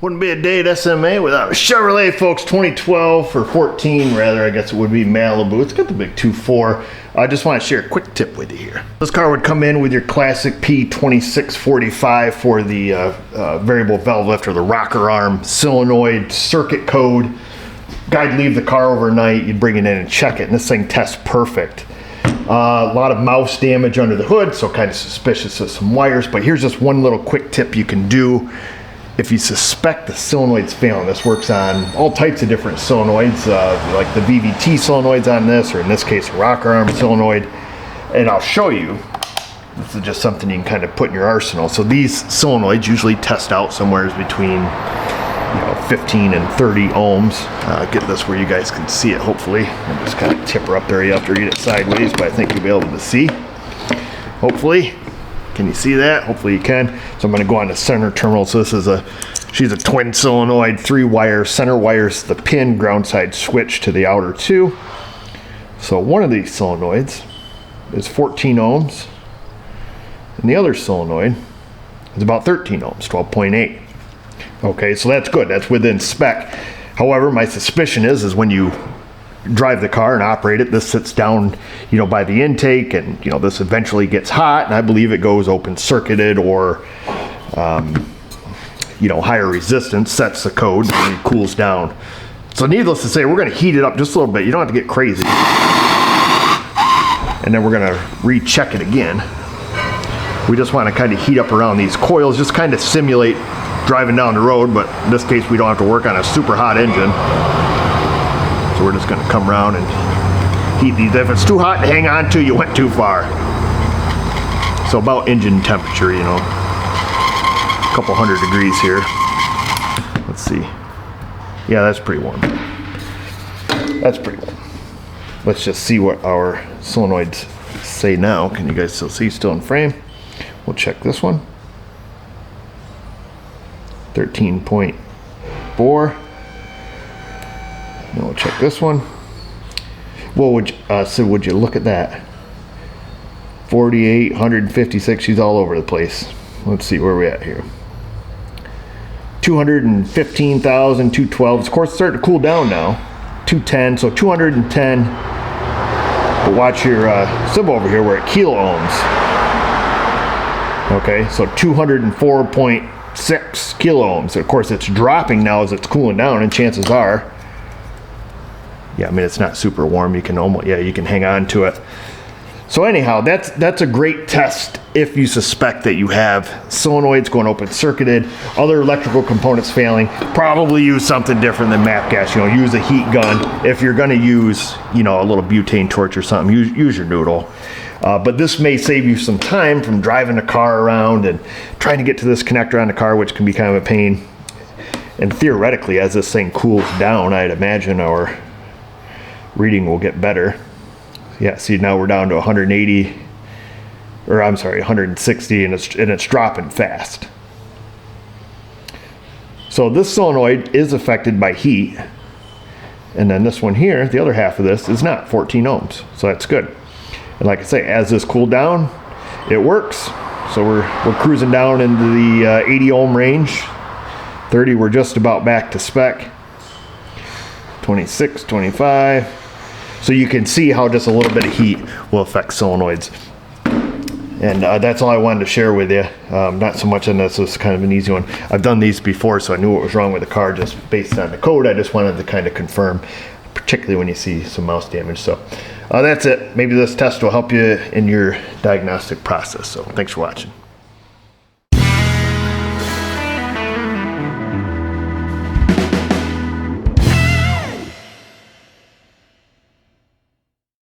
Wouldn't be a day at SMA without a Chevrolet, folks. 2012 or 14 rather, I guess it would be Malibu. It's got the big 2.4. I just want to share a quick tip with you here. This car would come in with your classic P2645 for the variable valve lift or the rocker arm, solenoid, circuit code. Guy'd leave the car overnight, you'd bring it in and check it, and this thing tests perfect. A lot of mouse damage under the hood, so kind of suspicious of some wires, but here's just one little quick tip you can do. If you suspect the solenoid's failing, this works on all types of different solenoids, like the VVT solenoids on this, or in this case, a rocker arm solenoid. And I'll show you. This is just something you can kind of put in your arsenal. So these solenoids usually test out somewhere between 15 and 30 ohms. Get this where you guys can see it, hopefully. I'll just kind of tip her up there. You have to read it sideways, but I think you'll be able to see. Hopefully. Can you see that? Hopefully you can. So I'm going to go on the center terminal. So this is she's a twin solenoid, 3-wire. Center wire's the pin, ground side switch to the outer 2. So one of these solenoids is 14 ohms, and the other solenoid is about 13 ohms, 12.8. Okay, so that's good. That's within spec. However, my suspicion is when you drive the car and operate it, this sits down, by the intake, and this eventually gets hot, and I believe it goes open circuited or higher resistance, sets the code, and it cools down. So needless to say, we're going to heat it up just a little bit. You don't have to get crazy, and then we're going to recheck it again. We just want to kind of heat up around these coils, just kind of simulate driving down the road, but in this case we don't have to work on a super hot engine. So we're just going to come around and heat these. If it's too hot to hang on to, you went too far. So about engine temperature, a couple hundred degrees here. Let's see. Yeah, that's pretty warm. That's pretty warm. Let's just see what our solenoids say now. Can you guys still see? Still in frame. We'll check this one. 13.4. Now we'll check this one. Well, would you look at that? 48, 156. She's all over the place. Let's see where we're at here. 215,000, 212. Of course, it's starting to cool down now. 210, so 210. But watch your symbol over here. We're at kilo ohms. Okay, so 204.6 kilo ohms. Of course, it's dropping now as it's cooling down, and chances are, it's not super warm. You can you can hang on to it. So anyhow, that's a great test if you suspect that you have solenoids going open circuited, other electrical components failing. Probably use something different than MAP gas. Use a heat gun. If you're going to use a little butane torch or something, use your noodle. But this may save you some time from driving the car around and trying to get to this connector on the car, which can be kind of a pain. And theoretically, as this thing cools down, I'd imagine our reading will get better. Yeah, see, now we're down to 180, or I'm sorry, 160, and it's dropping fast. So this solenoid is affected by heat, and then this one here, the other half of this, is not 14 ohms, so that's good. And like I say, as this cooled down, it works. So we're cruising down into the 80 ohm range. 30, we're just about back to spec. 26, 25. So you can see how just a little bit of heat will affect solenoids. And that's all I wanted to share with you. Not so much on this. This is kind of an easy one. I've done these before, so I knew what was wrong with the car just based on the code. I just wanted to kind of confirm, particularly when you see some mouse damage. So that's it. Maybe this test will help you in your diagnostic process. So thanks for watching.